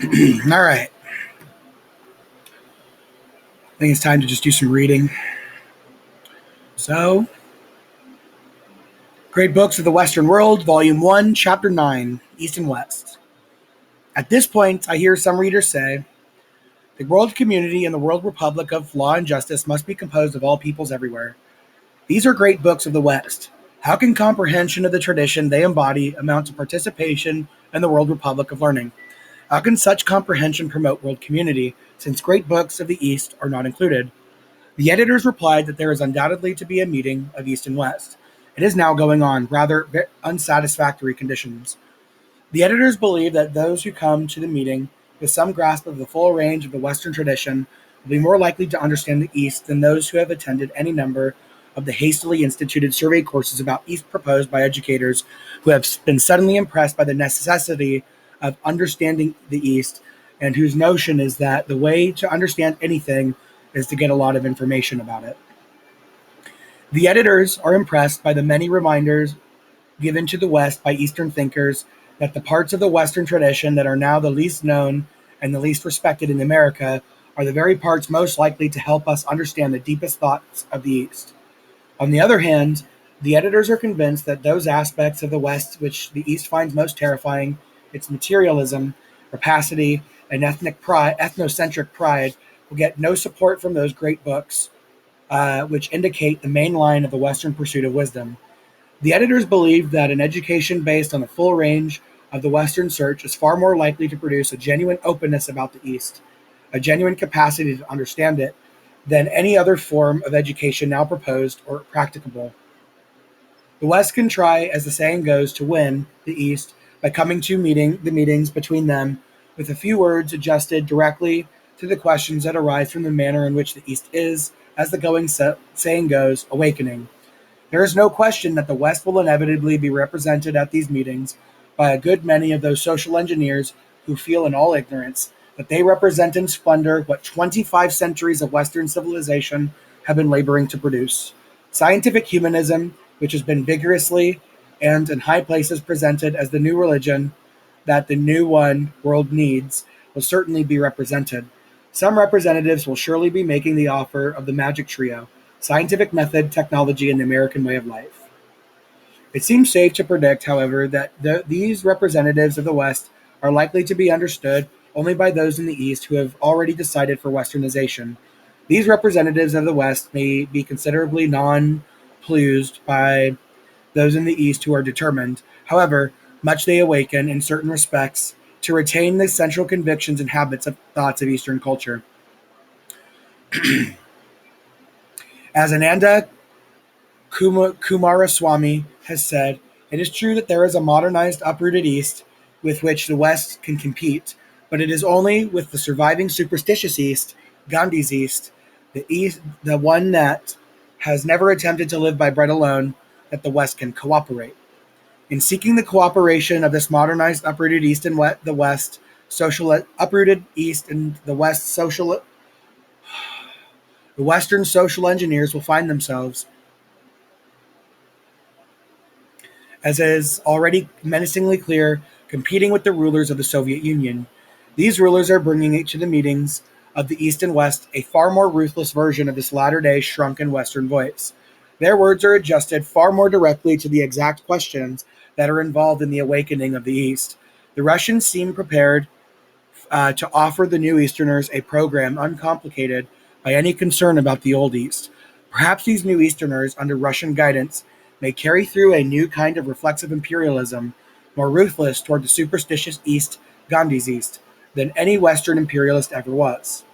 All right. I think it's time to just do some reading. So, Great Books of the Western World, Volume 1, Chapter 9, East and West. At this point, I hear some readers say, the world community and the world republic of law and justice must be composed of all peoples everywhere. These are great books of the West. How can comprehension of the tradition they embody amount to participation in the world republic of learning? How can such comprehension promote world community, since great books of the East are not included? The editors replied that there is undoubtedly to be a meeting of East and West. It is now going on, rather unsatisfactory conditions. The editors believe that those who come to the meeting with some grasp of the full range of the Western tradition will be more likely to understand the East than those who have attended any number of the hastily instituted survey courses about East proposed by educators who have been suddenly impressed by the necessity of understanding the East and whose notion is that the way to understand anything is to get a lot of information about it. The editors are impressed by the many reminders given to the West by Eastern thinkers that the parts of the Western tradition that are now the least known and the least respected in America are the very parts most likely to help us understand the deepest thoughts of the East. On the other hand, the editors are convinced that those aspects of the West which the East finds most terrifying, its materialism, rapacity, and ethnocentric pride, will get no support from those great books, which indicate the main line of the Western pursuit of wisdom. The editors believe that an education based on the full range of the Western search is far more likely to produce a genuine openness about the East, a genuine capacity to understand it, than any other form of education now proposed or practicable. The West can try, as the saying goes, to win the East by coming to the meetings between them with a few words adjusted directly to the questions that arise from the manner in which the East is, as the saying goes, awakening. There is no question that the West will inevitably be represented at these meetings by a good many of those social engineers who feel in all ignorance that they represent in splendor what 25 centuries of Western civilization have been laboring to produce. Scientific humanism, which has been vigorously and in high places presented as the new religion that the new one world needs, will certainly be represented. Some representatives will surely be making the offer of the magic trio: scientific method, technology, and the American way of life. It seems safe to predict, however, that these representatives of the West are likely to be understood only by those in the East who have already decided for Westernization. These representatives of the West may be considerably nonplussed by those in the East who are determined, however much they awaken in certain respects, to retain the central convictions and habits of thoughts of Eastern culture. As Ananda Kumaraswamy has said, it is true that there is a modernized, uprooted East with which the West can compete, but it is only with the surviving superstitious East, Gandhi's East, the one that has never attempted to live by bread alone, that the West can cooperate. In seeking the cooperation of this modernized, uprooted East and the West, uprooted East and the the Western social engineers will find themselves, as is already menacingly clear, competing with the rulers of the Soviet Union. These rulers are bringing to the meetings of the East and West a far more ruthless version of this latter-day shrunken Western voice. Their words are adjusted far more directly to the exact questions that are involved in the awakening of the East. The Russians seem prepared to offer the new Easterners a program uncomplicated by any concern about the old East. Perhaps these new Easterners, under Russian guidance, may carry through a new kind of reflexive imperialism, more ruthless toward the superstitious East, Gandhi's East, than any Western imperialist ever was.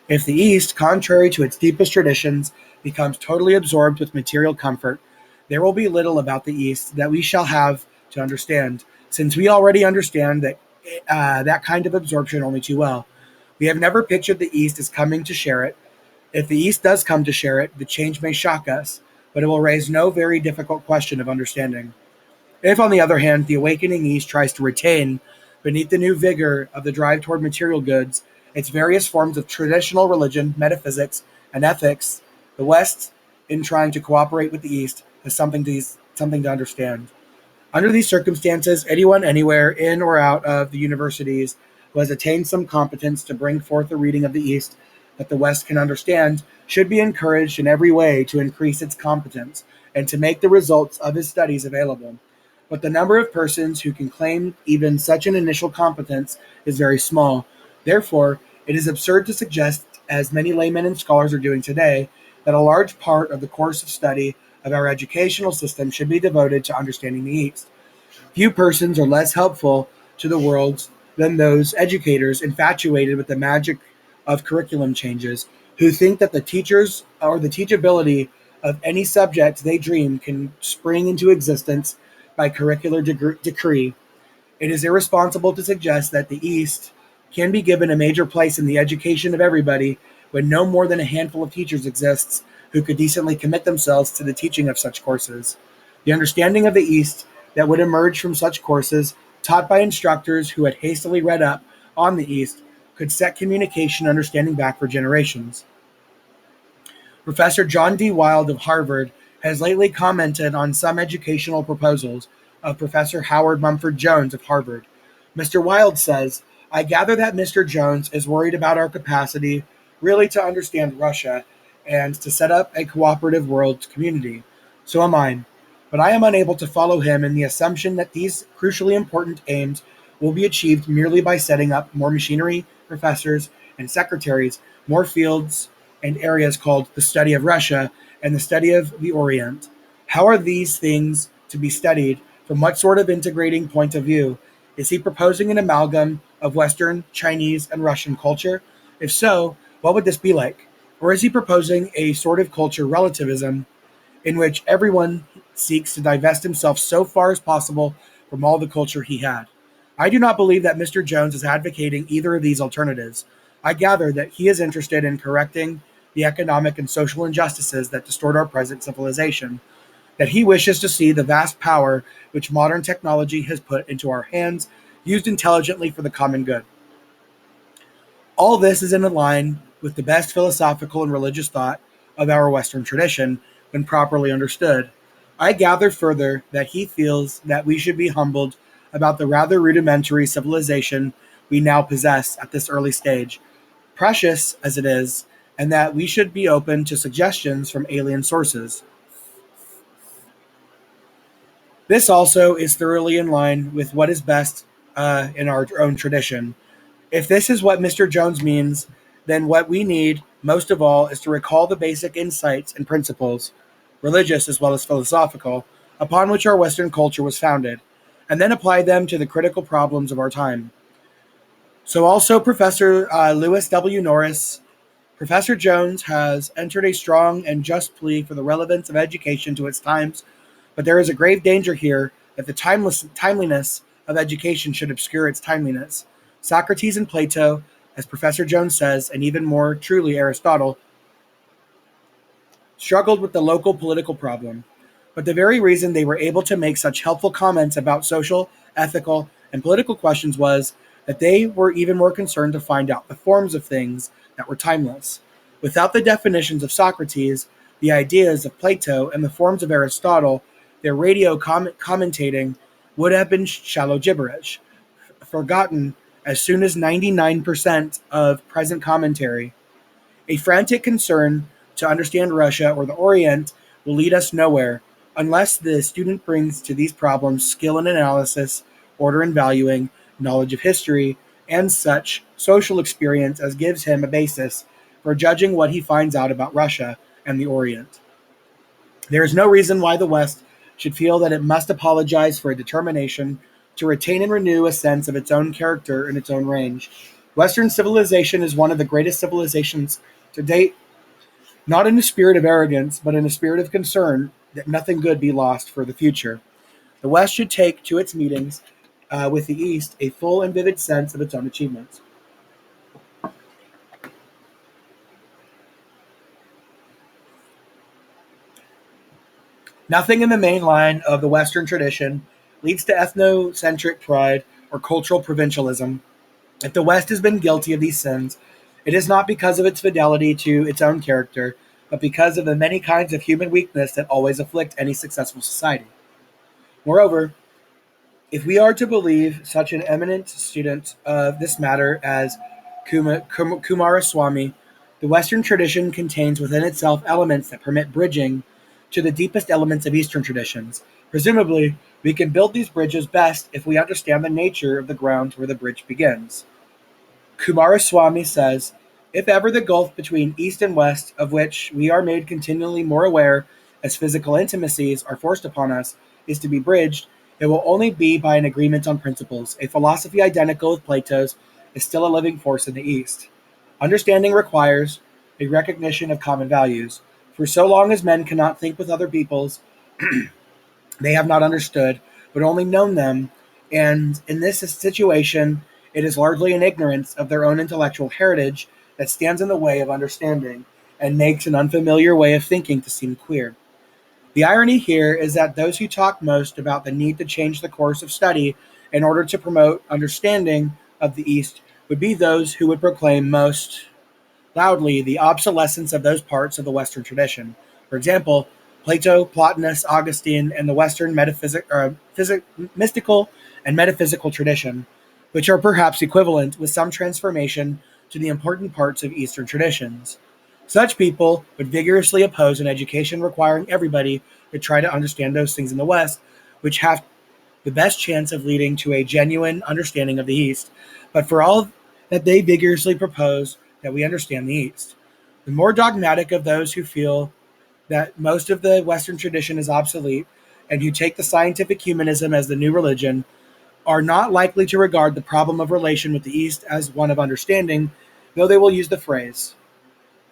If the East, contrary to its deepest traditions, becomes totally absorbed with material comfort, there will be little about the East that we shall have to understand, since we already understand that kind of absorption only too well. We have never pictured the East as coming to share it. If the East does come to share it, the change may shock us, but it will raise no very difficult question of understanding. If, on the other hand, the awakening East tries to retain, beneath the new vigor of the drive toward material goods, its various forms of traditional religion, metaphysics, and ethics, the West, in trying to cooperate with the East, has something to understand. Under these circumstances, anyone anywhere, in or out of the universities, who has attained some competence to bring forth a reading of the East that the West can understand should be encouraged in every way to increase its competence and to make the results of his studies available. But the number of persons who can claim even such an initial competence is very small. Therefore, it is absurd to suggest, as many laymen and scholars are doing today, that a large part of the course of study of our educational system should be devoted to understanding the East. Few persons are less helpful to the world than those educators infatuated with the magic of curriculum changes, who think that the teachers or the teachability of any subject they dream can spring into existence by curricular decree. It is irresponsible to suggest that the East can be given a major place in the education of everybody when no more than a handful of teachers exists who could decently commit themselves to the teaching of such courses. The understanding of the East that would emerge from such courses, taught by instructors who had hastily read up on the East, could set communication understanding back for generations. Professor John D. Wild of Harvard has lately commented on some educational proposals of Professor Howard Mumford Jones of Harvard. Mr. Wild says, I gather that Mr. Jones is worried about our capacity really to understand Russia and to set up a cooperative world community. So am I. But I am unable to follow him in the assumption that these crucially important aims will be achieved merely by setting up more machinery, professors, and secretaries, more fields and areas called the study of Russia and the study of the Orient. How are these things to be studied? From what sort of integrating point of view? Is he proposing an amalgam of Western, Chinese, and Russian culture? If so, what would this be like? Or is he proposing a sort of culture relativism in which everyone seeks to divest himself so far as possible from all the culture he had? I do not believe that Mr. Jones is advocating either of these alternatives. I gather that he is interested in correcting the economic and social injustices that distort our present civilization, that he wishes to see the vast power which modern technology has put into our hands used intelligently for the common good. All this is in line with the best philosophical and religious thought of our Western tradition when properly understood. I gather further that he feels that we should be humbled about the rather rudimentary civilization we now possess at this early stage, precious as it is, and that we should be open to suggestions from alien sources. This also is thoroughly in line with what is best in our own tradition. If this is what Mr. Jones means, then what we need most of all is to recall the basic insights and principles, religious as well as philosophical, upon which our Western culture was founded, and then apply them to the critical problems of our time. So also Professor Lewis W. Norris. Professor Jones has entered a strong and just plea for the relevance of education to its times, but there is a grave danger here that the timeliness of education should obscure its timeliness. Socrates and Plato, as Professor Jones says, and even more truly Aristotle, struggled with the local political problem. But the very reason they were able to make such helpful comments about social, ethical, and political questions was that they were even more concerned to find out the forms of things that were timeless. Without the definitions of Socrates, the ideas of Plato, and the forms of Aristotle, their radio commentating would have been shallow gibberish, forgotten as soon as 99% of present commentary. A frantic concern to understand Russia or the Orient will lead us nowhere unless the student brings to these problems skill in analysis, order in valuing, knowledge of history, and such social experience as gives him a basis for judging what he finds out about Russia and the Orient. There is no reason why the West should feel that it must apologize for a determination to retain and renew a sense of its own character in its own range. Western civilization is one of the greatest civilizations to date, not in a spirit of arrogance, but in a spirit of concern that nothing good be lost for the future. The West should take to its meetings with the East a full and vivid sense of its own achievements. Nothing in the main line of the Western tradition leads to ethnocentric pride or cultural provincialism. If the West has been guilty of these sins, it is not because of its fidelity to its own character, but because of the many kinds of human weakness that always afflict any successful society. Moreover, If we are to believe such an eminent student of this matter as Kumaraswamy, the Western tradition contains within itself elements that permit bridging to the deepest elements of Eastern traditions. Presumably, we can build these bridges best if we understand the nature of the ground where the bridge begins. Kumaraswamy says, if ever the gulf between East and West, of which we are made continually more aware as physical intimacies are forced upon us, is to be bridged, it will only be by an agreement on principles. A philosophy identical with Plato's is still a living force in the East. Understanding requires a recognition of common values. For so long as men cannot think with other peoples, they have not understood, but only known them, and in this situation, it is largely an ignorance of their own intellectual heritage that stands in the way of understanding and makes an unfamiliar way of thinking to seem queer. The irony here is that those who talk most about the need to change the course of study in order to promote understanding of the East would be those who would proclaim most loudly the obsolescence of those parts of the Western tradition. For example, Plato, Plotinus, Augustine, and the Western mystical and metaphysical tradition, which are perhaps equivalent with some transformation to the important parts of Eastern traditions. Such people would vigorously oppose an education requiring everybody to try to understand those things in the West, which have the best chance of leading to a genuine understanding of the East. But for all that they vigorously propose that we understand the East. The more dogmatic of those who feel that most of the Western tradition is obsolete and who take the scientific humanism as the new religion are not likely to regard the problem of relation with the East as one of understanding, though they will use the phrase.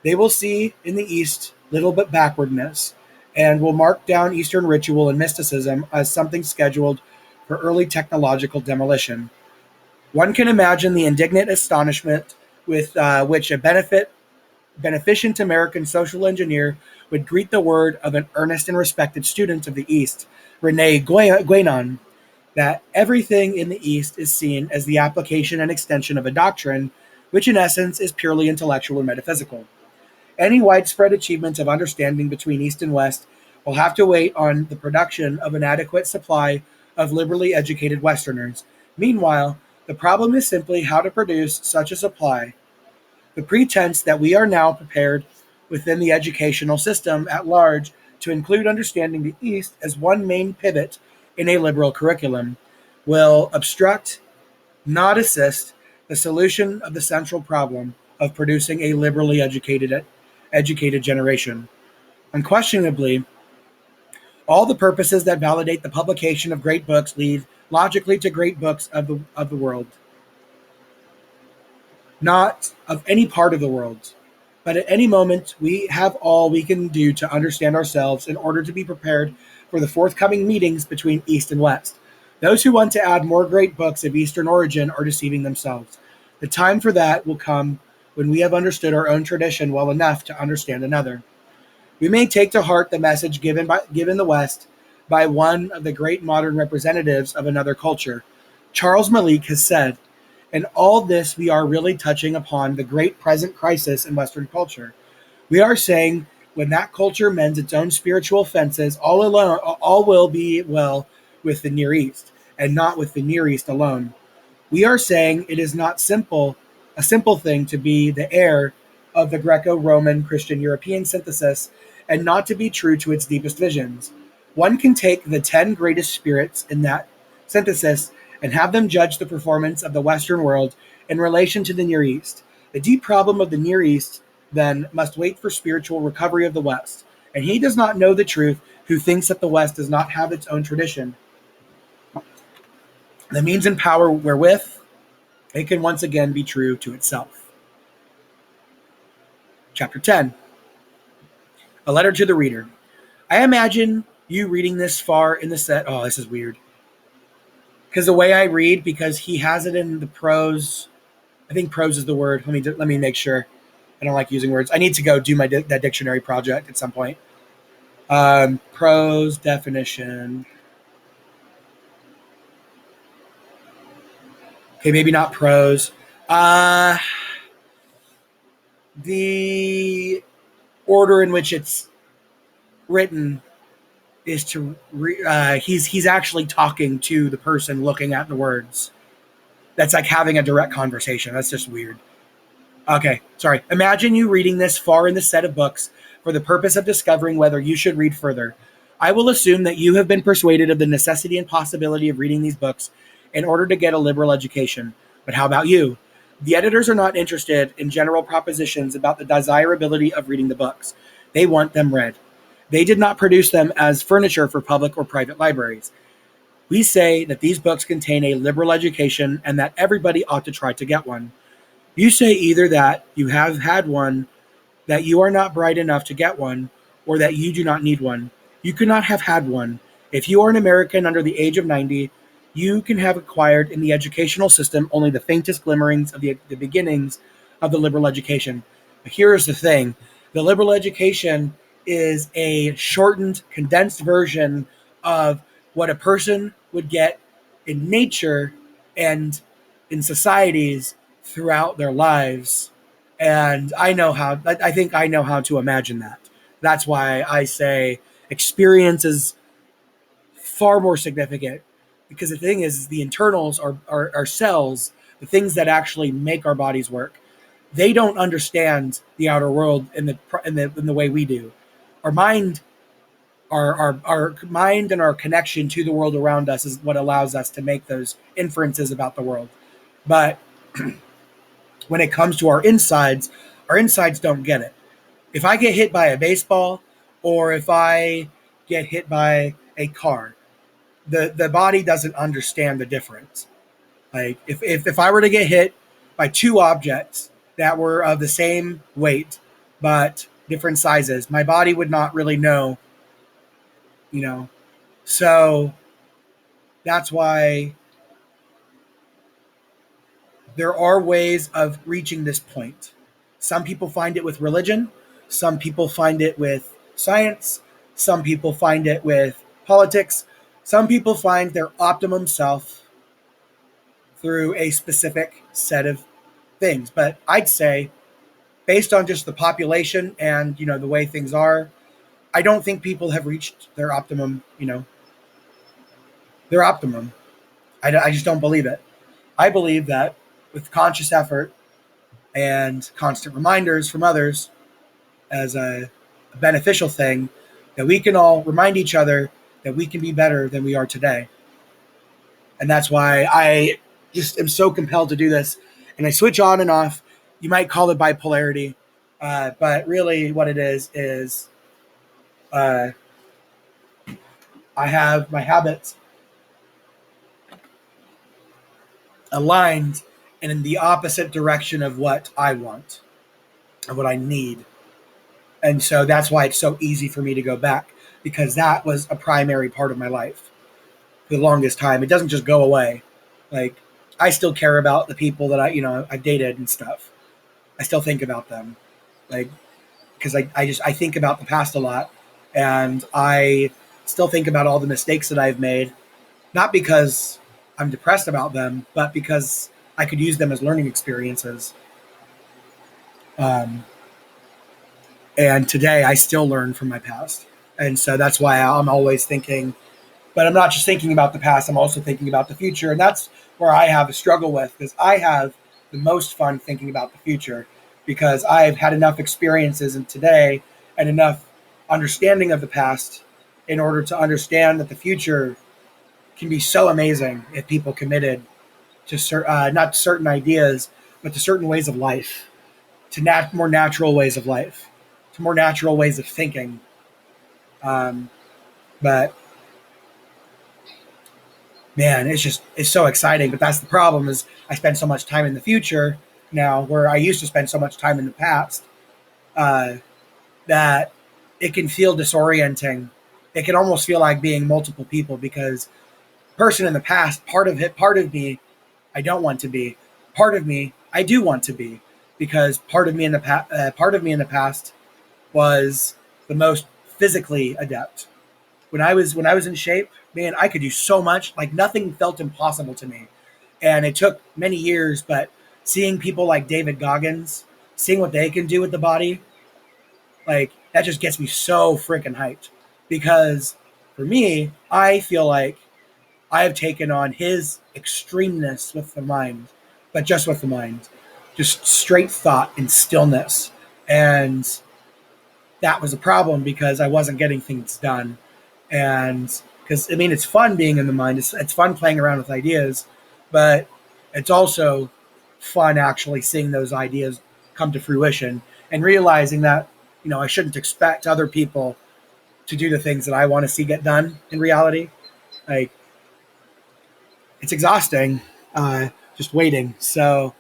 They will see in the East little but backwardness and will mark down Eastern ritual and mysticism as something scheduled for early technological demolition. One can imagine the indignant astonishment with which a beneficent American social engineer would greet the word of an earnest and respected student of the East, Rene Guénon, that everything in the East is seen as the application and extension of a doctrine, which in essence is purely intellectual or metaphysical. Any widespread achievement of understanding between East and West will have to wait on the production of an adequate supply of liberally educated Westerners. Meanwhile, the problem is simply how to produce such a supply. The pretense that we are now prepared within the educational system at large to include understanding the East as one main pivot in a liberal curriculum will obstruct, not assist, the solution of the central problem of producing a liberally educated generation. Unquestionably, all the purposes that validate the publication of great books lead logically to great books of the world, not of any part of the world. But at any moment, we have all we can do to understand ourselves in order to be prepared for the forthcoming meetings between East and West. Those who want to add more great books of Eastern origin are deceiving themselves. The time for that will come when we have understood our own tradition well enough to understand another. We may take to heart the message given the West by one of the great modern representatives of another culture. Charles Malik has said, in all this, we are really touching upon the great present crisis in Western culture. We are saying when that culture mends its own spiritual fences, all will be well with the Near East, and not with the Near East alone. We are saying it is not a simple thing to be the heir of the Greco-Roman Christian European synthesis and not to be true to its deepest visions. One can take the 10 greatest spirits in that synthesis and have them judge the performance of the Western world in relation to the Near East. The deep problem of the Near East, then, must wait for spiritual recovery of the West, and he does not know the truth who thinks that the West does not have its own tradition, the means and power wherewith it can once again be true to itself. Chapter 10. A letter to the reader. I imagine you reading this far in the set. Oh, this is weird. Because the way I read, because he has it in the prose, I think prose is the word. Let me make sure. I don't like using words. I need to go do that dictionary project at some point. Prose definition. Okay, maybe not prose. The order in which it's written is he's actually talking to the person looking at the words. That's like having a direct conversation. That's just weird. Okay, sorry. Imagine you reading this far in the set of books for the purpose of discovering whether you should read further. I will assume that you have been persuaded of the necessity and possibility of reading these books in order to get a liberal education. But how about you? The editors are not interested in general propositions about the desirability of reading the books. They want them read. They did not produce them as furniture for public or private libraries. We say that these books contain a liberal education and that everybody ought to try to get one. You say either that you have had one, that you are not bright enough to get one, or that you do not need one. You could not have had one. If you are an American under the age of 90, you can have acquired in the educational system only the faintest glimmerings of the beginnings of the liberal education. But here's the thing. The liberal education is a shortened, condensed version of what a person would get in nature and in societies throughout their lives. And I think I know how to imagine that. That's why I say experience is far more significant, because the thing is the internals are our cells, the things that actually make our bodies work. They don't understand the outer world in the way we do. Our mind, our mind and our connection to the world around us is what allows us to make those inferences about the world. But when it comes to our insides don't get it. If I get hit by a baseball or if I get hit by a car, the body doesn't understand the difference. Like if I were to get hit by two objects that were of the same weight but different sizes, my body would not really know, you know. So that's why there are ways of reaching this point. Some people find it with religion, some people find it with science, some people find it with politics, some people find their optimum self through a specific set of things. But I'd say, based on just the population and the way things are, I don't think people have reached their optimum. Their optimum. I just don't believe it. I believe that with conscious effort and constant reminders from others as a beneficial thing, that we can all remind each other that we can be better than we are today. And that's why I just am so compelled to do this. And I switch on and off. You might call it bipolarity, but really what it is I have my habits aligned and in the opposite direction of what I want, of what I need. And so that's why it's so easy for me to go back, because that was a primary part of my life for the longest time. It doesn't just go away. Like, I still care about the people that I dated and stuff. I still think about them. Like, because I think about the past a lot, and I still think about all the mistakes that I've made, not because I'm depressed about them, but because I could use them as learning experiences. And today I still learn from my past. And so that's why I'm always thinking, but I'm not just thinking about the past, I'm also thinking about the future. And that's where I have a struggle with, because I have the most fun thinking about the future, because I've had enough experiences in today and enough understanding of the past in order to understand that the future can be so amazing if people committed to not certain ideas, but to certain ways of life, to more natural ways of life, to more natural ways of thinking. But man, it's so exciting. But that's the problem, is I spend so much time in the future now, where I used to spend so much time in the past, that it can feel disorienting. It can almost feel like being multiple people, because person in the past, part of me, I don't want to be. Part of me, I do want to be, because part of me in the past was the most physically adept. When I was in shape, man, I could do so much. Like, nothing felt impossible to me, and it took many years. But seeing people like David Goggins, seeing what they can do with the body, like, that just gets me so freaking hyped. Because For me, I feel like I have taken on his extremeness with the mind, but just with the mind, just straight thought and stillness. And that was a problem because I wasn't getting things done. And because, I mean, it's fun being in the mind, it's fun playing around with ideas, but it's also fun actually seeing those ideas come to fruition and realizing that, I shouldn't expect other people to do the things that I want to see get done in reality. Like, it's exhausting, just waiting. So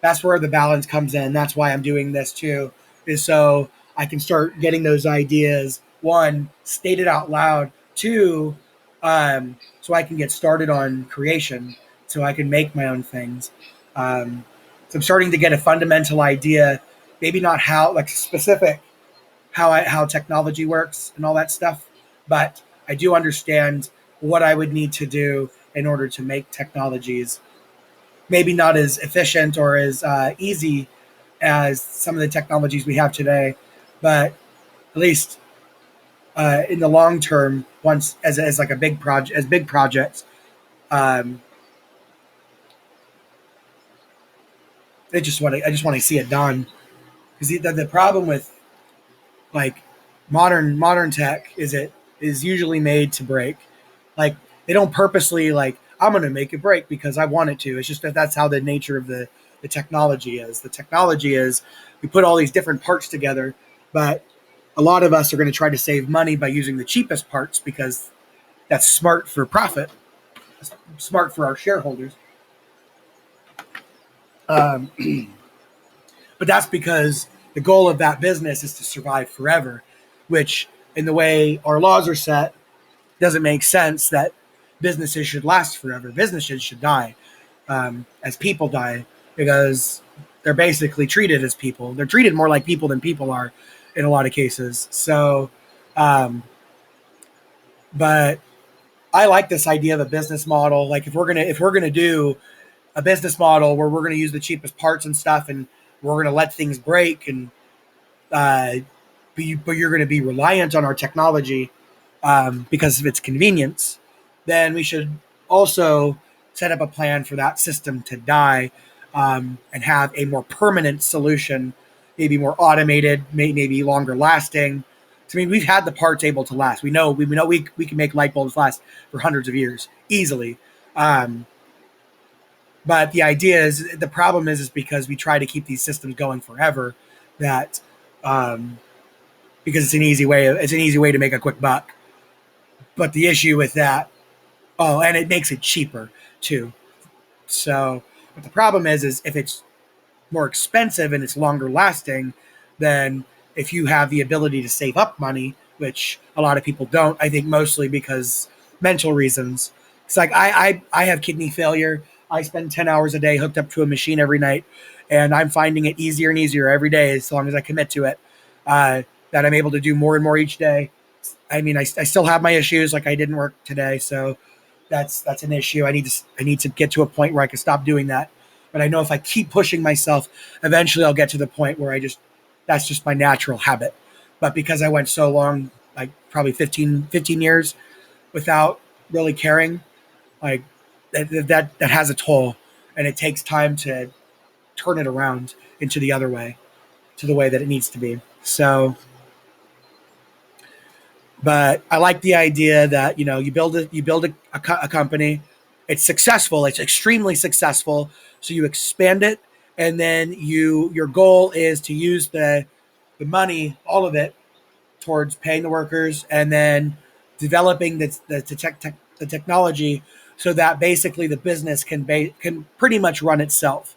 that's where the balance comes in. That's why I'm doing this too, is so I can start getting those ideas. One, stated out loud. Two, so I can get started on creation, so I can make my own things. So I'm starting to get a fundamental idea, maybe not how like specific how technology works and all that stuff, but I do understand what I would need to do in order to make technologies maybe not as efficient or as easy as some of the technologies we have today, but at least in the long term, once as like a big project, as big projects, um, I just want to see it done. Because the problem with like modern tech is it is usually made to break. Like they don't purposely like I'm going to make it break because I want it to. It's just that that's how the nature of the technology is. The technology is we put all these different parts together, but a lot of us are going to try to save money by using the cheapest parts because that's smart for profit, smart for our shareholders. Um, but that's because the goal of that business is to survive forever, which in the way our laws are set doesn't make sense that businesses should last forever. Businesses should die as people die because they're basically treated as people. They're treated more like people than people are in a lot of cases. So, um, but I like this idea of a business model. Like if we're gonna do a business model where we're gonna use the cheapest parts and stuff, and we're gonna let things break, and uh, but you're gonna be reliant on our technology because of its convenience, then we should also set up a plan for that system to die and have a more permanent solution, maybe more automated, maybe longer lasting. I mean, we've had the parts able to last. We can make light bulbs last for hundreds of years easily. Um, but the idea is the problem is because we try to keep these systems going forever. That because it's an easy way to make a quick buck. But the issue with that, oh, and it makes it cheaper too. So, but the problem is if it's more expensive and it's longer lasting, then if you have the ability to save up money, which a lot of people don't, I think mostly because mental reasons. It's like I have kidney failure. I spend 10 hours a day hooked up to a machine every night, and I'm finding it easier and easier every day as long as I commit to it. That I'm able to do more and more each day. I mean, I still have my issues, like I didn't work today, so that's an issue. I need to get to a point where I can stop doing that. But I know if I keep pushing myself, eventually I'll get to the point where that's just my natural habit. But because I went so long, like probably 15 years without really caring, like that has a toll, and it takes time to turn it around into the other way, to the way that it needs to be. So, but I like the idea that you build a company, it's successful, it's extremely successful, so you expand it, and then your goal is to use the money, all of it, towards paying the workers, and then developing the technology, so that basically the business can pretty much run itself.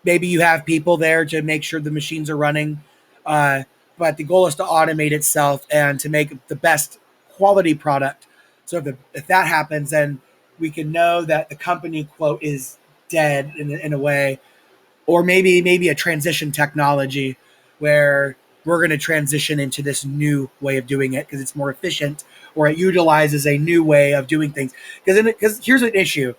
Maybe you have people there to make sure the machines are running, uh, but the goal is to automate itself and to make the best quality product. So if that happens, then we can know that the company quote is dead in a way, or maybe a transition technology where we're going to transition into this new way of doing it because it's more efficient, or it utilizes a new way of doing things. Because here's an issue: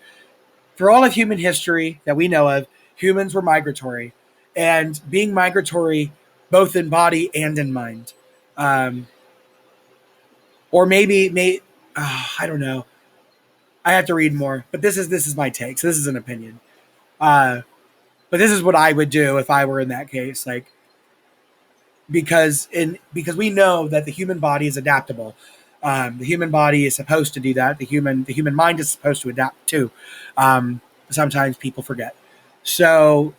for all of human history that we know of, humans were migratory, and being migratory both in body and in mind. Um, or maybe I don't know. I have to read more, but this is my take. So this is an opinion. Uh, but this is what I would do if I were in that case. Like, because we know that the human body is adaptable. The human body is supposed to do that. The human mind is supposed to adapt too. Um, Sometimes people forget. So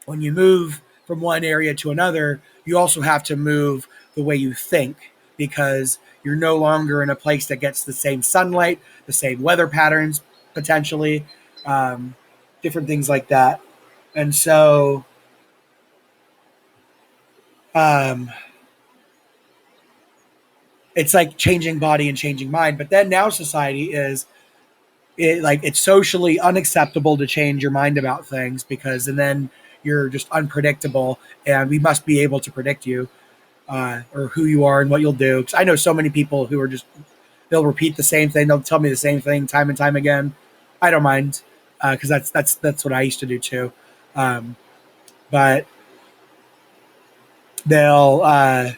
when you move from one area to another, you also have to move the way you think, because you're no longer in a place that gets the same sunlight, the same weather patterns, potentially, um, different things like that. And so, um, it's like changing body and changing mind. But then now society is it's socially unacceptable to change your mind about things, because and then you're just unpredictable, and we must be able to predict you, or who you are and what you'll do. Because I know so many people who are just they'll repeat the same thing, they'll tell me the same thing time and time again. I don't mind, because that's what I used to do too. Um, but they'll I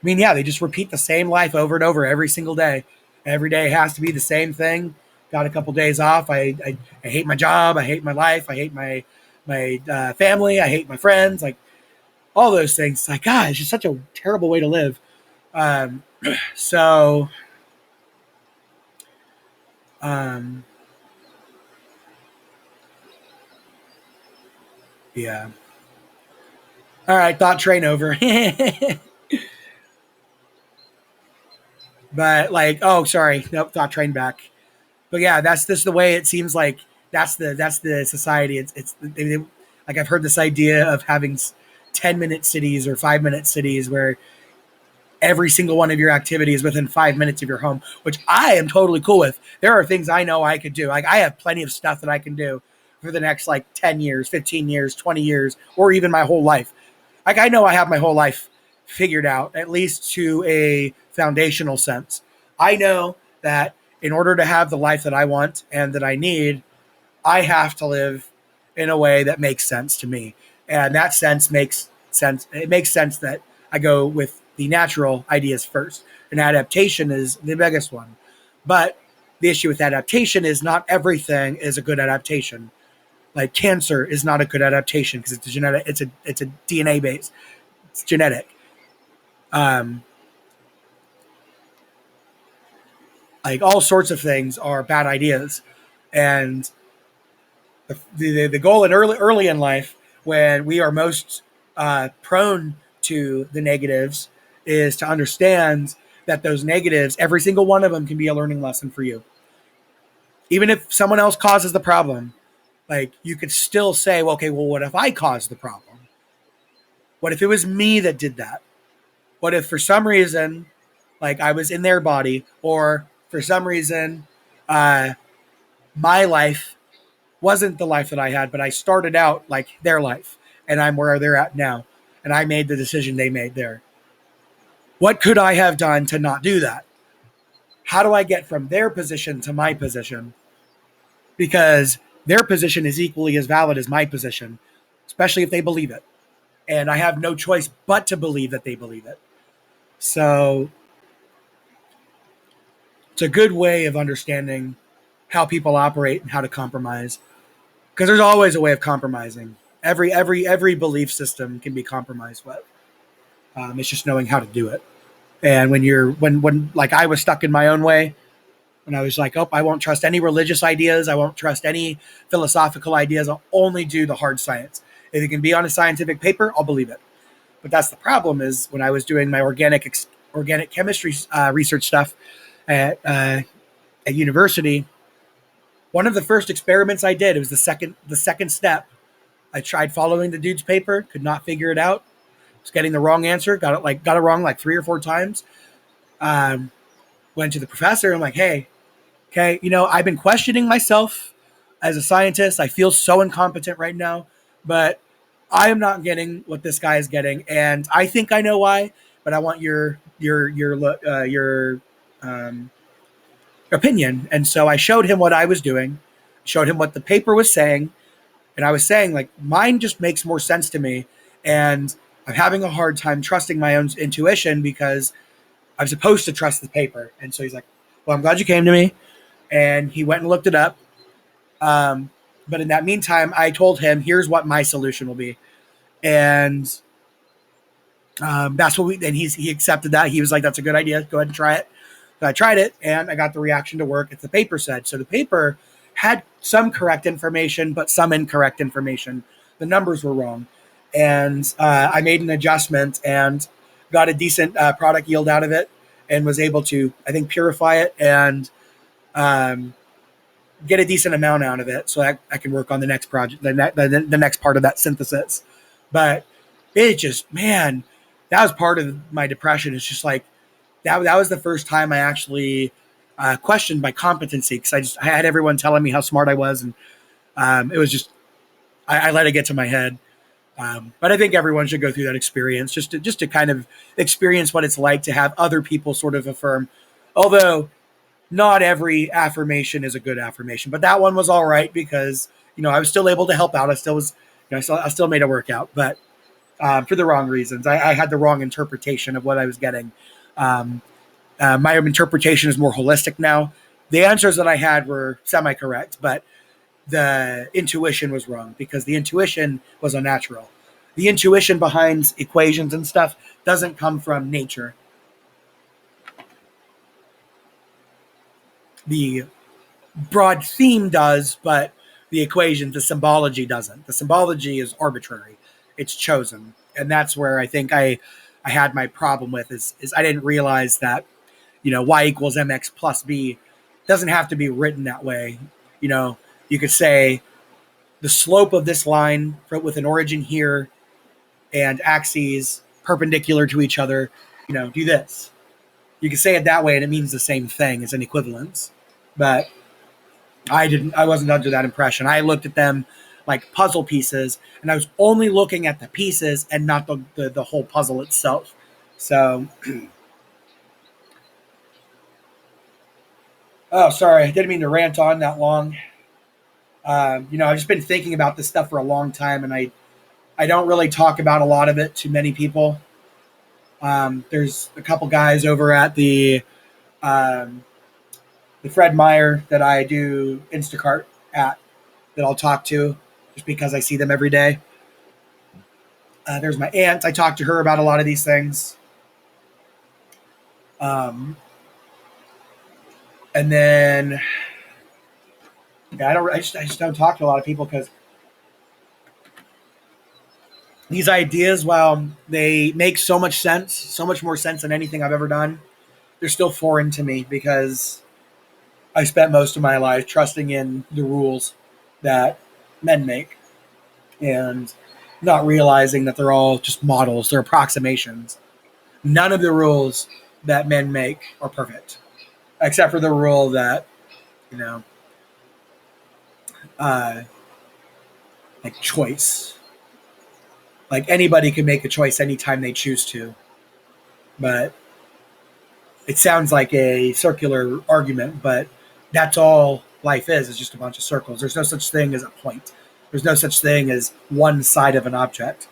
mean, yeah, they just repeat the same life over and over every single day. Every day has to be the same thing. Got a couple days off. I hate my job. I hate my life. I hate my family. I hate my friends. Like all those things. It's like, God, it's just such a terrible way to live. Um, so, um, yeah. All right, thought train over. But like, oh, sorry, nope, thought train back. But yeah, that's just the way it seems like. That's the society. Like I've heard this idea of having 10-minute cities or 5-minute cities where every single one of your activity is within 5 minutes of your home, which I am totally cool with. There are things I know I could do. Like I have plenty of stuff that I can do for the next like 10 years, 15 years, 20 years, or even my whole life. Like I know I have my whole life figured out, at least to a foundational sense. I know that in order to have the life that I want and that I need, I have to live in a way that makes sense to me. And that sense makes sense. It makes sense that I go with the natural ideas first. And adaptation is the biggest one. But the issue with adaptation is not everything is a good adaptation. Like cancer is not a good adaptation because it's a genetic, it's a DNA base. It's genetic. Um, like all sorts of things are bad ideas. And the goal in early in life, when we are most prone to the negatives, is to understand that those negatives, every single one of them, can be a learning lesson for you. Even if someone else causes the problem, like you could still say, well, okay, well, what if I caused the problem? What if it was me that did that? What if for some reason, like I was in their body, or for some reason, uh, my life wasn't the life that I had, but I started out like their life, and I'm where they're at now, and I made the decision they made there. What could I have done to not do that? How do I get from their position to my position? Because their position is equally as valid as my position, especially if they believe it. And I have no choice but to believe that they believe it. So it's a good way of understanding how people operate and how to compromise. Because there's always a way of compromising. Every belief system can be compromised with. It's just knowing how to do it. And when like I was stuck in my own way, and I was like, oh, I won't trust any religious ideas. I won't trust any philosophical ideas. I'll only do the hard science. If it can be on a scientific paper, I'll believe it. But that's the problem. Is when I was doing my organic chemistry research stuff at university, one of the first experiments I did, it was the second step. I tried following the dude's paper, could not figure it out. Was getting the wrong answer, got it wrong like 3 or 4 times. Um, Went to the professor. I'm like, hey, okay, I've been questioning myself as a scientist. I feel so incompetent right now, but I am not getting what this guy is getting, and I think I know why. But I want your um, opinion. And so I showed him what I was doing, showed him what the paper was saying, and I was saying like mine just makes more sense to me, and I'm having a hard time trusting my own intuition because I'm supposed to trust the paper. And so he's like, well, I'm glad you came to me. And he went and looked it up. But in that meantime, I told him, here's what my solution will be. And that's what and he accepted that. He was like, that's a good idea. Go ahead and try it. So I tried it, and I got the reaction to work as the paper said. So the paper had some correct information, but some incorrect information. The numbers were wrong. And I made an adjustment and got a decent product yield out of it, and was able to, I think, purify it and get a decent amount out of it, so I can work on the next project, the next part of that synthesis. But it just, man, that was part of my depression. It's just like that was the first time I actually questioned my competency, because I had everyone telling me how smart I was, and it was just I let it get to my head. But I think everyone should go through that experience, just to kind of experience what it's like to have other people sort of affirm. Although not every affirmation is a good affirmation, but that one was all right, because I was still able to help out. I still was, I still made it work out, but for the wrong reasons. I had the wrong interpretation of what I was getting. My interpretation is more holistic now. The answers that I had were semi-correct, but the intuition was wrong, because the intuition was unnatural. The intuition behind equations and stuff doesn't come from nature. The broad theme does, but the equation, the symbology doesn't. The symbology is arbitrary. It's chosen. And that's where I think I had my problem with is I didn't realize that, y equals mx plus b doesn't have to be written that way. You could say the slope of this line with an origin here and axes perpendicular to each other, do this. You can say it that way and it means the same thing as an equivalence. But I wasn't under that impression. I looked at them like puzzle pieces, and I was only looking at the pieces and not the whole puzzle itself. So, oh, sorry, I didn't mean to rant on that long. I've just been thinking about this stuff for a long time, and I don't really talk about a lot of it to many people. There's a couple guys over at the Fred Meyer that I do Instacart at that I'll talk to, just because I see them every day. There's my aunt. I talk to her about a lot of these things. And then, I just don't talk to a lot of people, because these ideas, while they make so much sense, so much more sense than anything I've ever done, they're still foreign to me, because I spent most of my life trusting in the rules that men make, and not realizing that they're all just models, they're approximations. None of the rules that men make are perfect, except for the rule that, like choice. Like anybody can make a choice anytime they choose to. But it sounds like a circular argument, but that's all life is. It's just a bunch of circles. There's no such thing as a point. There's no such thing as one side of an object.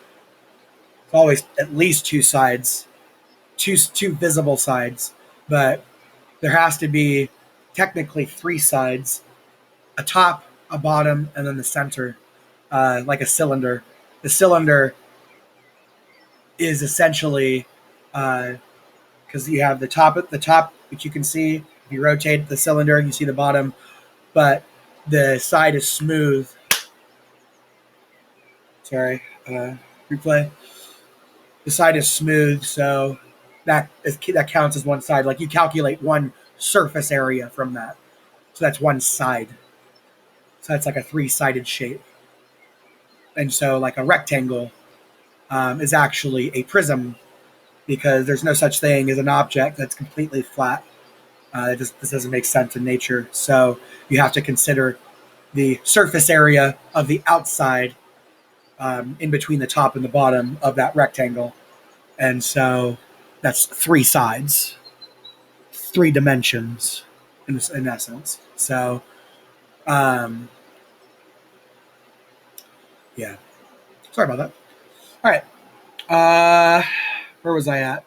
It's always at least two sides, two visible sides, but there has to be technically three sides: a top, a bottom, and then the center, like a cylinder. The cylinder is essentially because you have the top at the top, which you can see. If you rotate the cylinder, you see the bottom, but the side is smooth. Sorry, replay. The side is smooth, so that counts as one side. Like you calculate one surface area from that, so that's one side. So that's like a three-sided shape, and so like a rectangle is actually a prism, because there's no such thing as an object that's completely flat. This doesn't make sense in nature. So you have to consider the surface area of the outside in between the top and the bottom of that rectangle. And so that's three sides, three dimensions in essence. So, yeah. Sorry about that. All right. Where was I at?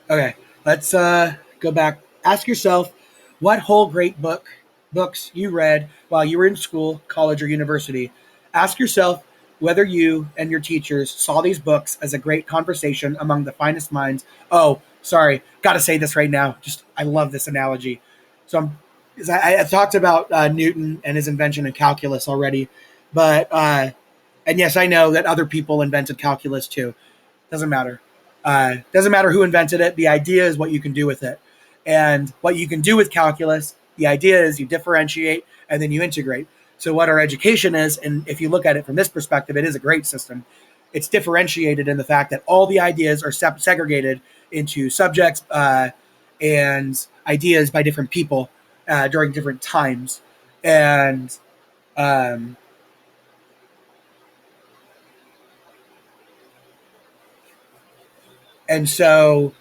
Okay, let's go back. Ask yourself what whole great books you read while you were in school, college, or university. Ask yourself whether you and your teachers saw these books as a great conversation among the finest minds. Oh, sorry, got to say this right now. Just I love this analogy. So I talked about Newton and his invention of calculus already, but and yes, I know that other people invented calculus too. Doesn't matter. Doesn't matter who invented it. The idea is what you can do with it. And what you can do with calculus, the idea is you differentiate and then you integrate. So, what our education is, and if you look at it from this perspective, it is a great system. It's differentiated in the fact that all the ideas are segregated into subjects and ideas by different people during different times. And um, and so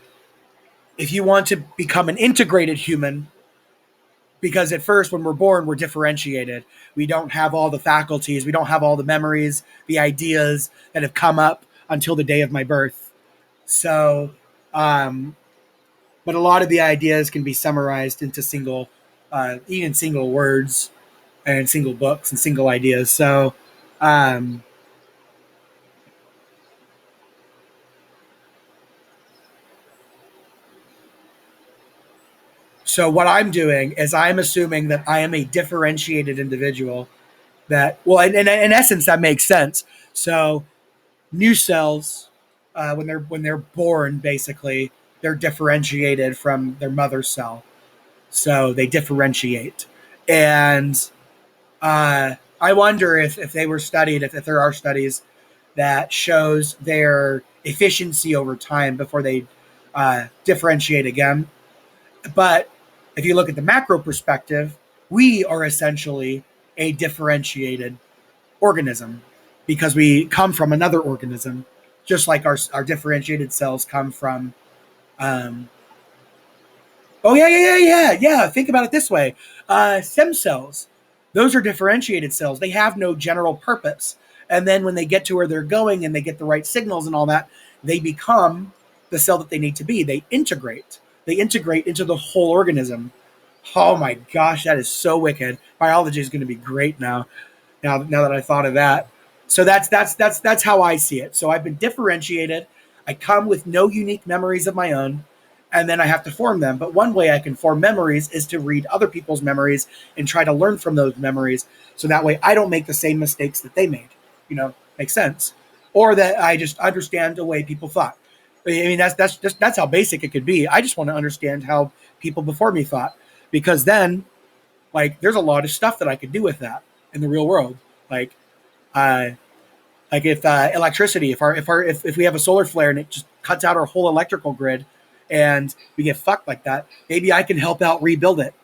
if you want to become an integrated human, because at first when we're born we're differentiated, we don't have all the faculties, we don't have all the memories, the ideas that have come up until the day of my birth. So um, but a lot of the ideas can be summarized into single even single words and single books and single ideas. Um, so what I'm doing is I'm assuming that I am a differentiated individual. That well in essence that makes sense. So new cells, when they're born, basically they're differentiated from their mother cell, so they differentiate. And I wonder if they were studied, if there are studies that shows their efficiency over time before they differentiate again. But if you look at the macro perspective, we are essentially a differentiated organism because we come from another organism, just like our differentiated cells come from. Um, oh yeah. Think about it this way: stem cells, those are differentiated cells. They have no general purpose, and then when they get to where they're going and they get the right signals and all that, they become the cell that they need to be. They integrate. They integrate into the whole organism. Oh my gosh, that is so wicked. Biology is going to be great now. Now that I thought of that. So that's how I see it. So I've been differentiated. I come with no unique memories of my own, and then I have to form them. But one way I can form memories is to read other people's memories and try to learn from those memories, so that way I don't make the same mistakes that they made. Makes sense. Or that I just understand the way people thought. I mean, that's how basic it could be. I just want to understand how people before me thought, because then, like, there's a lot of stuff that I could do with that in the real world. Like, uh, like if electricity, if we have a solar flare and it just cuts out our whole electrical grid, and we get fucked like that, maybe I can help out rebuild it.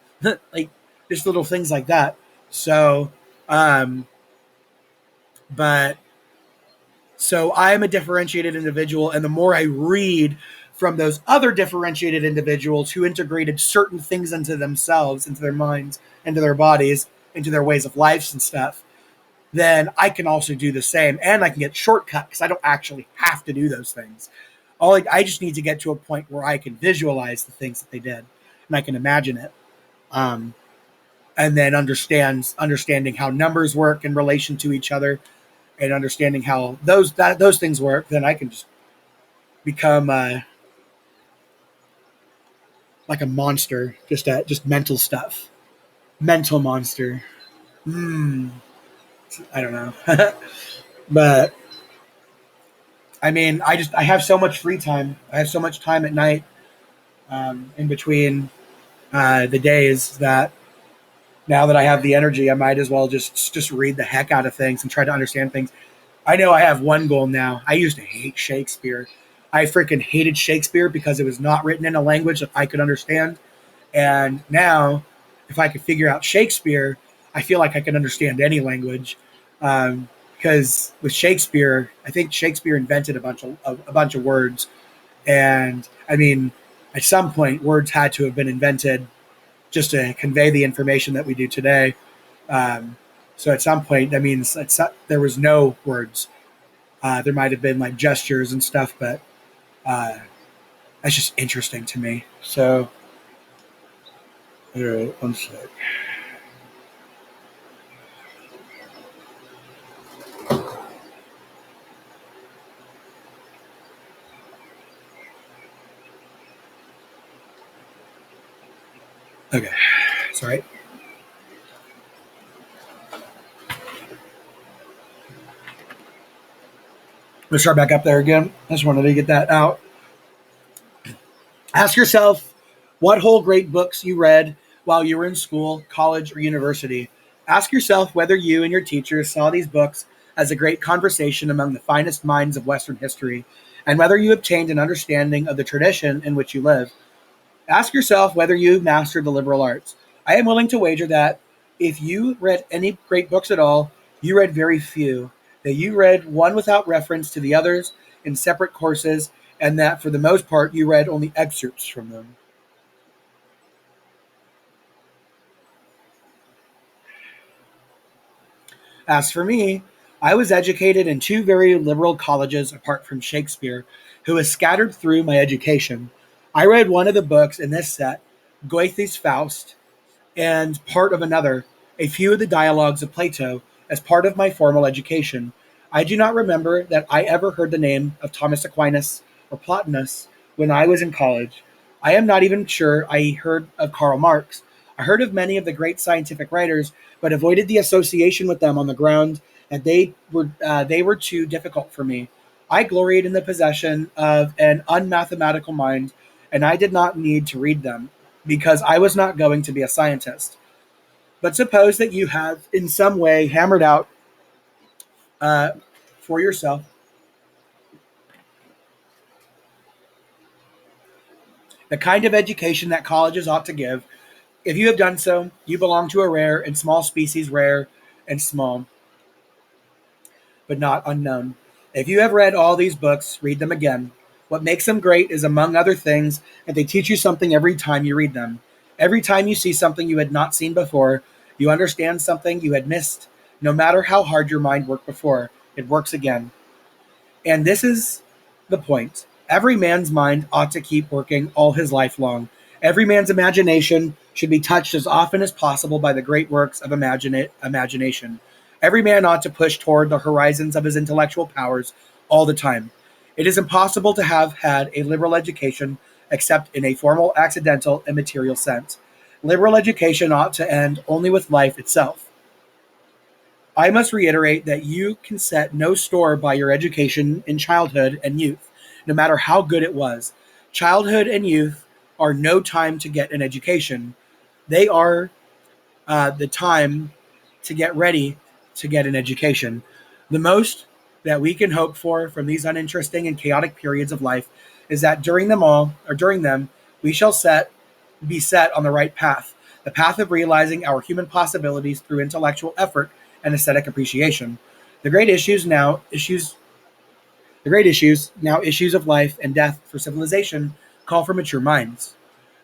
Like just little things like that. So, um, but so I am a differentiated individual, and the more I read from those other differentiated individuals who integrated certain things into themselves, into their minds, into their bodies, into their ways of lives and stuff, then I can also do the same, and I can get shortcut because I don't actually have to do those things. I just need to get to a point where I can visualize the things that they did, and I can imagine it, um, and then understanding how numbers work in relation to each other, and understanding how those things work. Then I can just become like a monster, just mental stuff, mental monster. Hmm. I don't know, but I mean, I have so much free time. I have so much time at night in between the days that now that I have the energy, I might as well just read the heck out of things and try to understand things. I know I have one goal now. I used to hate Shakespeare. I freaking hated Shakespeare because it was not written in a language that I could understand. And now, if I could figure out Shakespeare, I feel like I can understand any language. Because with Shakespeare, I think Shakespeare invented a bunch of words, and I mean, at some point, words had to have been invented just to convey the information that we do today. Um, so at some point, that means there was no words. There might have been like gestures and stuff, but uh, That's just interesting to me. So, all right, one sec. Okay, sorry. Let's start back up there again. I just wanted to get that out. Ask yourself what whole great books you read while you were in school, college, or university. Ask yourself whether you and your teachers saw these books as a great conversation among the finest minds of Western history, and whether you obtained an understanding of the tradition in which you live. Ask yourself whether you mastered the liberal arts. I am willing to wager that if you read any great books at all, you read very few, that you read one without reference to the others in separate courses, and that for the most part you read only excerpts from them. As for me, I was educated in two very liberal colleges apart from Shakespeare, who was scattered through my education. I read one of the books in this set, Goethe's Faust, and part of another, a few of the dialogues of Plato, as part of my formal education. I do not remember that I ever heard the name of Thomas Aquinas or Plotinus when I was in college. I am not even sure I heard of Karl Marx. I heard of many of the great scientific writers, but avoided the association with them on the ground that they were too difficult for me. I gloried in the possession of an unmathematical mind, and I did not need to read them because I was not going to be a scientist. But suppose that you have, in some way, hammered out uh, for yourself the kind of education that colleges ought to give. If you have done so, you belong to a rare and small species, rare and small, but not unknown. If you have read all these books, read them again. What makes them great is, among other things, that they teach you something every time you read them. Every time you see something you had not seen before, you understand something you had missed. No matter how hard your mind worked before, it works again. And this is the point. Every man's mind ought to keep working all his life long. Every man's imagination should be touched as often as possible by the great works of imagination. Every man ought to push toward the horizons of his intellectual powers all the time. It is impossible to have had a liberal education except in a formal, accidental, and material sense. Liberal education ought to end only with life itself. I must reiterate that you can set no store by your education in childhood and youth, no matter how good it was. Childhood and youth are no time to get an education. They are the time to get ready to get an education. The most that we can hope for from these uninteresting and chaotic periods of life is that during them, we shall be set on the right path, the path of realizing our human possibilities through intellectual effort and aesthetic appreciation. The great issues now issues the great issues, now issues of life and death for civilization, call for mature minds.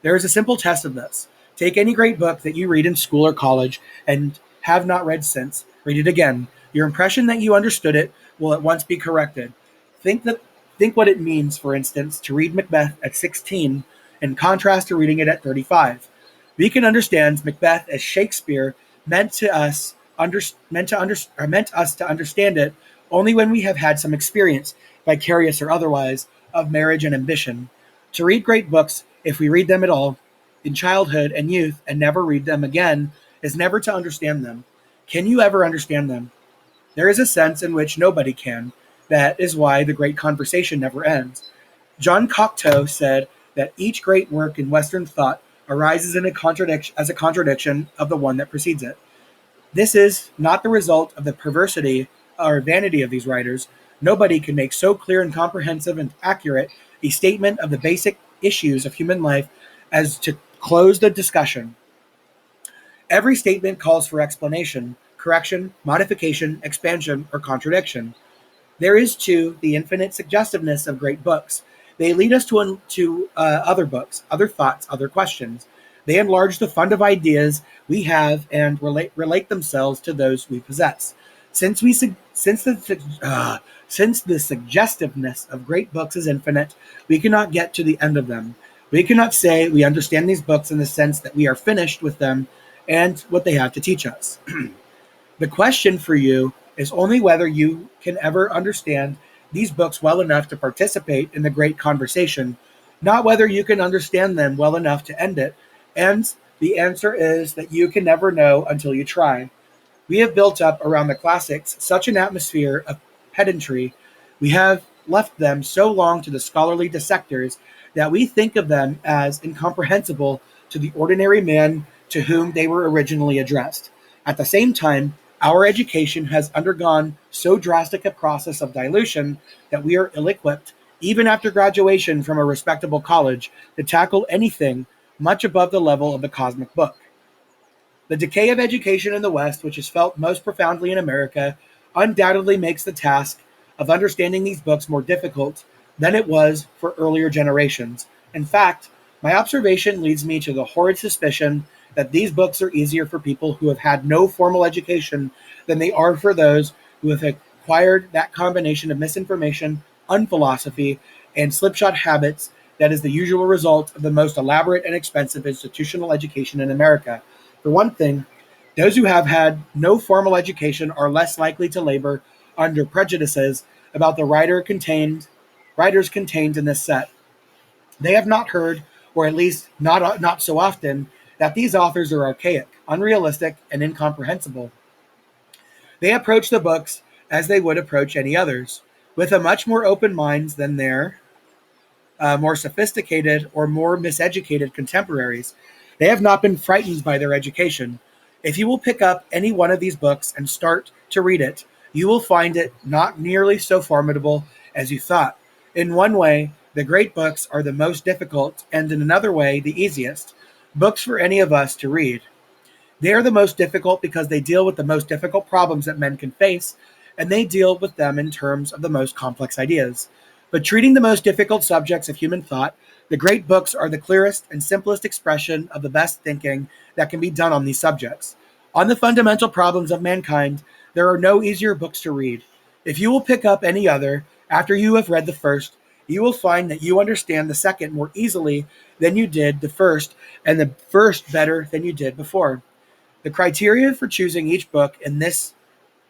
There is a simple test of this. Take any great book that you read in school or college and have not read since. Read it again. Your impression that you understood it will at once be corrected. Think that think what it means, for instance, to read Macbeth at 16 in contrast to reading it at 35. We can understand Macbeth as Shakespeare meant to us meant us to understand it only when we have had some experience, vicarious or otherwise, of marriage and ambition. To read great books, if we read them at all, in childhood and youth, and never read them again, is never to understand them. Can you ever understand them? There is a sense in which nobody can. That is why the great conversation never ends. John Cocteau said that each great work in Western thought arises in a contradiction as a contradiction of the one that precedes it. This is not the result of the perversity or vanity of these writers. Nobody can make so clear and comprehensive and accurate a statement of the basic issues of human life as to close the discussion. Every statement calls for explanation, correction, modification, expansion, or contradiction. There is, too, the infinite suggestiveness of great books. They lead us to other books, other thoughts, other questions. They enlarge the fund of ideas we have and relate themselves to those we possess. Since we sug- since the suggestiveness of great books is infinite, we cannot get to the end of them. We cannot say we understand these books in the sense that we are finished with them and what they have to teach us. The question for you is only whether you can ever understand these books well enough to participate in the great conversation, not whether you can understand them well enough to end it. And the answer is that you can never know until you try. We have built up around the classics such an atmosphere of pedantry. We have left them so long to the scholarly dissectors that we think of them as incomprehensible to the ordinary man to whom they were originally addressed. At the same time, our education has undergone so drastic a process of dilution that we are ill equipped, even after graduation from a respectable college, to tackle anything much above the level of the cosmic book. The decay of education in the West, which is felt most profoundly in America, undoubtedly makes the task of understanding these books more difficult than it was for earlier generations. In fact, my observation leads me to the horrid suspicion that these books are easier for people who have had no formal education than they are for those who have acquired that combination of misinformation, unphilosophy, and slipshod habits that is the usual result of the most elaborate and expensive institutional education in America. For one thing, those who have had no formal education are less likely to labor under prejudices about the writers contained in this set. They have not heard, or at least not so often, that these authors are archaic, unrealistic, and incomprehensible. They approach the books as they would approach any others, with a much more open minds than their more sophisticated or more miseducated contemporaries. They have not been frightened by their education. If you will pick up any one of these books and start to read it, you will find it not nearly so formidable as you thought. In one way, the great books are the most difficult, and in another way, the easiest books for any of us to read. They are the most difficult because they deal with the most difficult problems that men can face, and they deal with them in terms of the most complex ideas. But treating the most difficult subjects of human thought, the great books are the clearest and simplest expression of the best thinking that can be done on these subjects. On the fundamental problems of mankind, there are no easier books to read. If you will pick up any other, after you have read the first, you will find that you understand the second more easily than you did the first, and the first better than you did before. The criteria for choosing each book in this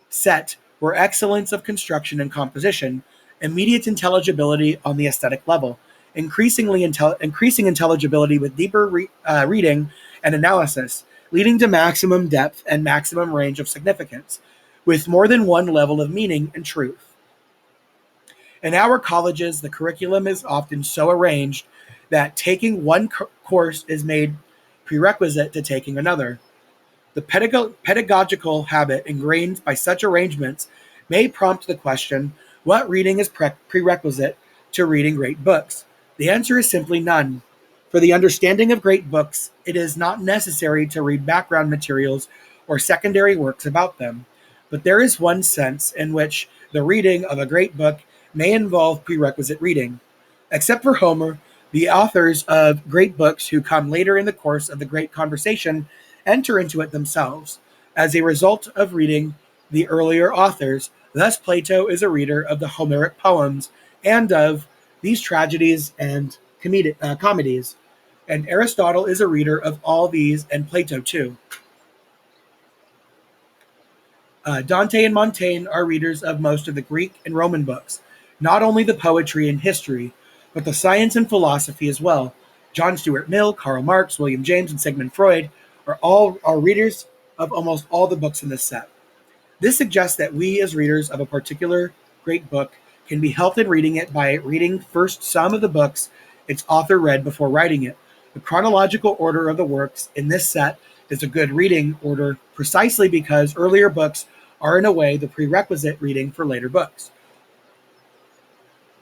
set were excellence of construction and composition, immediate intelligibility on the aesthetic level, increasing intelligibility with deeper reading and analysis, leading to maximum depth and maximum range of significance, with more than one level of meaning and truth. In our colleges, the curriculum is often so arranged that taking one course is made prerequisite to taking another. The pedagogical habit ingrained by such arrangements may prompt the question, what reading is prerequisite to reading great books? The answer is simply none. For the understanding of great books, it is not necessary to read background materials or secondary works about them. But there is one sense in which the reading of a great book may involve prerequisite reading. Except for Homer, the authors of great books who come later in the course of the great conversation enter into it themselves, as a result of reading the earlier authors. Thus, Plato is a reader of the Homeric poems and of these tragedies and comedies, and Aristotle is a reader of all these, and Plato too. Dante and Montaigne are readers of most of the Greek and Roman books, not only the poetry and history, but the science and philosophy as well. John Stuart Mill, Karl Marx, William James, and Sigmund Freud are readers of almost all the books in this set. This suggests that we, as readers of a particular great book, can be helped in reading it by reading first some of the books its author read before writing it. The chronological order of the works in this set is a good reading order precisely because earlier books are in a way the prerequisite reading for later books.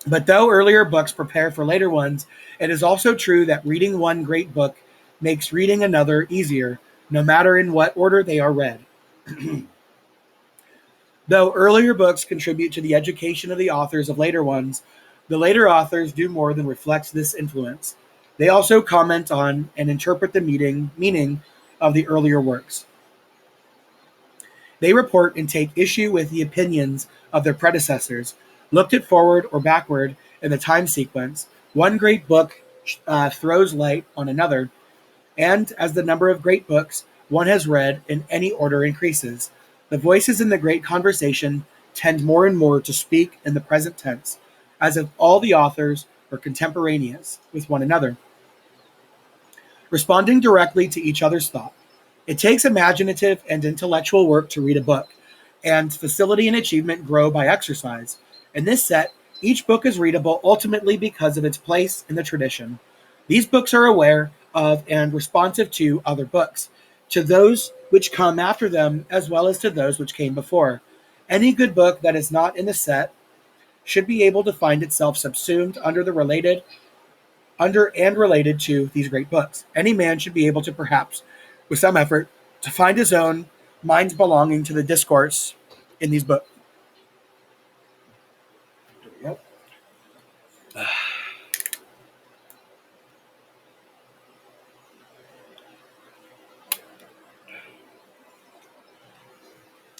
But though earlier books prepare for later ones, it is also true that reading one great book makes reading another easier, no matter in what order they are read. Though earlier books contribute to the education of the authors of later ones, the later authors do more than reflect this influence. They also comment on and interpret the meaning of the earlier works. They report and take issue with the opinions of their predecessors, looked at forward or backward in the time sequence. One great book throws light on another, and as the number of great books one has read in any order increases, the voices in the great conversation tend more and more to speak in the present tense, as if all the authors were contemporaneous with one another, responding directly to each other's thought. It takes imaginative and intellectual work to read a book, and facility and achievement grow by exercise. In this set, each book is readable ultimately because of its place in the tradition. These books are aware of and responsive to other books, to those which come after them as well as to those which came before. Any good book that is not in the set should be able to find itself subsumed under and related to these great books. Any man should be able to, perhaps, with some effort, to find his own minds belonging to the discourse in these books. Yep.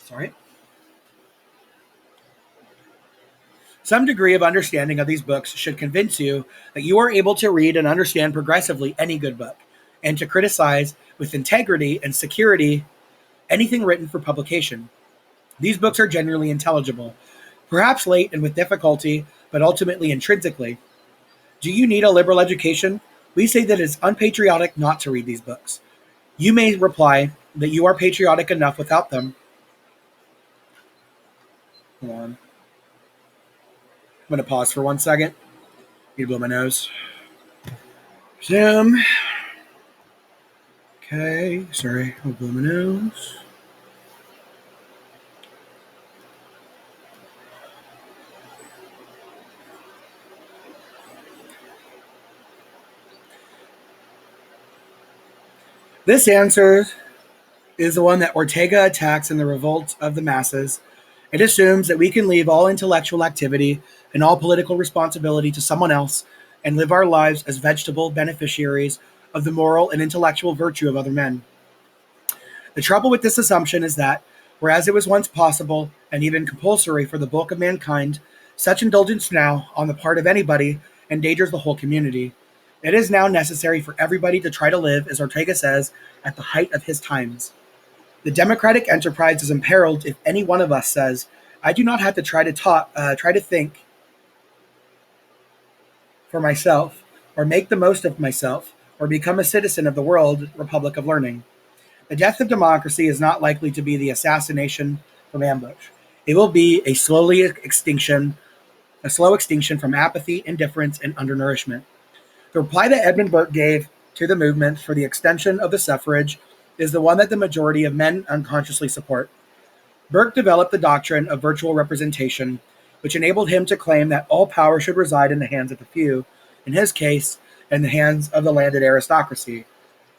Sorry. Some degree of understanding of these books should convince you that you are able to read and understand progressively any good book, and to criticize with integrity and security anything written for publication. These books are generally intelligible, perhaps late and with difficulty, but ultimately intrinsically. Do you need a liberal education? We say that it is unpatriotic not to read these books. You may reply that you are patriotic enough without them. Hold on. I'm going to pause for 1 second. Need to blow my nose. Zoom. Okay, sorry, I'll blow my nose. This answer is the one that Ortega attacks in The Revolt of the Masses. It assumes that we can leave all intellectual activity and all political responsibility to someone else and live our lives as vegetable beneficiaries of the moral and intellectual virtue of other men. The trouble with this assumption is that, whereas it was once possible and even compulsory for the bulk of mankind, such indulgence now, on the part of anybody, endangers the whole community. It is now necessary for everybody to try to live, as Ortega says, at the height of his times. The democratic enterprise is imperiled if any one of us says, I do not have to try to think for myself, or make the most of myself, or become a citizen of the world republic of learning. The death of democracy is not likely to be the assassination from ambush. It will be a slow extinction from apathy, indifference, and undernourishment. The reply that Edmund Burke gave to the movement for the extension of the suffrage is the one that the majority of men unconsciously support. Burke developed the doctrine of virtual representation, which enabled him to claim that all power should reside in the hands of the few, in his case, in the hands of the landed aristocracy.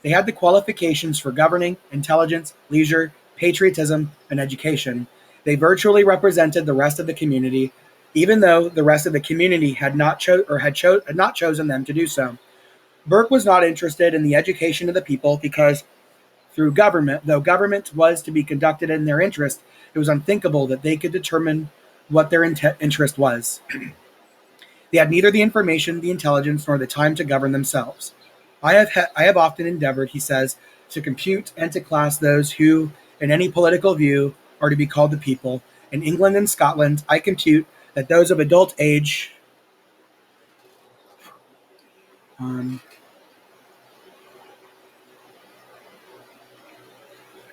They had the qualifications for governing, intelligence, leisure, patriotism, and education. They virtually represented the rest of the community, even though the rest of the community had not chosen them to do so. Burke was not interested in the education of the people because, though government was to be conducted in their interest, it was unthinkable that they could determine what their interest was. They had neither the information, the intelligence, nor the time to govern themselves. I have often endeavored, he says, to compute and to class those who, in any political view, are to be called the people. In England and Scotland, I compute that those of adult age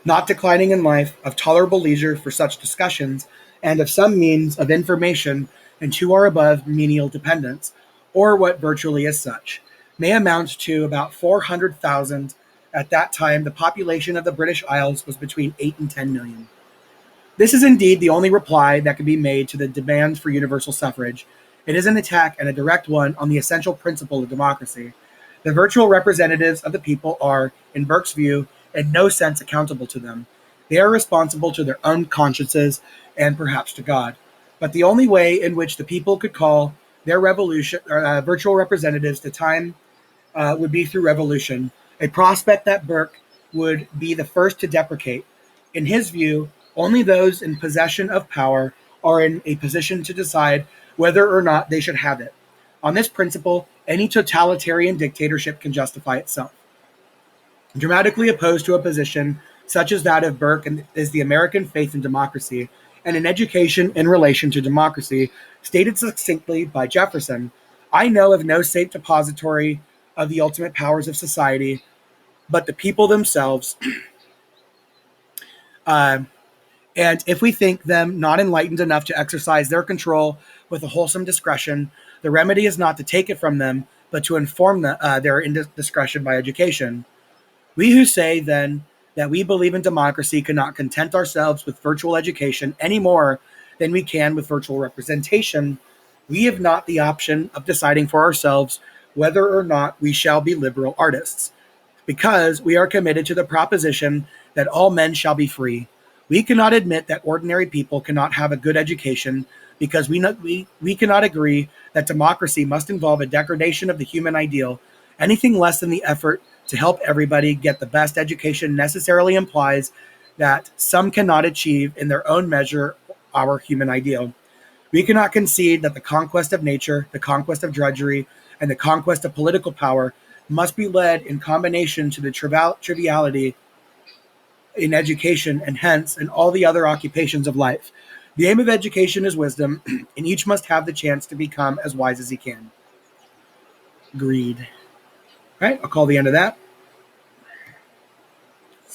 not declining in life, of tolerable leisure for such discussions, and of some means of information, and who are above menial dependence, or what virtually is such, may amount to about 400,000. At that time, the population of the British Isles was between 8 and 10 million. This is indeed the only reply that can be made to the demand for universal suffrage. It is an attack, and a direct one, on the essential principle of democracy. The virtual representatives of the people are, in Burke's view, in no sense accountable to them. They are responsible to their own consciences and perhaps to God. But the only way in which the people could call their virtual representatives to time would be through revolution, a prospect that Burke would be the first to deprecate. In his view, Only those in possession of power are in a position to decide whether or not they should have it. On this principle, any totalitarian dictatorship can justify itself. Dramatically opposed to a position such as that of Burke is the American faith in democracy, and an education in relation to democracy, stated succinctly by Jefferson. I know of no safe depository of the ultimate powers of society but the people themselves. And if we think them not enlightened enough to exercise their control with a wholesome discretion, the remedy is not to take it from them, but to inform their indiscretion by education. We who say, then, that we believe in democracy cannot content ourselves with virtual education any more than we can with virtual representation. We have not the option of deciding for ourselves whether or not we shall be liberal artists, because we are committed to the proposition that all men shall be free. We cannot admit that ordinary people cannot have a good education, because we cannot agree that democracy must involve a degradation of the human ideal. Anything less than the effort to help everybody get the best education necessarily implies that some cannot achieve in their own measure our human ideal. We cannot concede that the conquest of nature, the conquest of drudgery, and the conquest of political power must be led in combination to the triviality in education and hence in all the other occupations of life. The aim of education is wisdom, and each must have the chance to become as wise as he can. Agreed. All right, I'll call the end of that.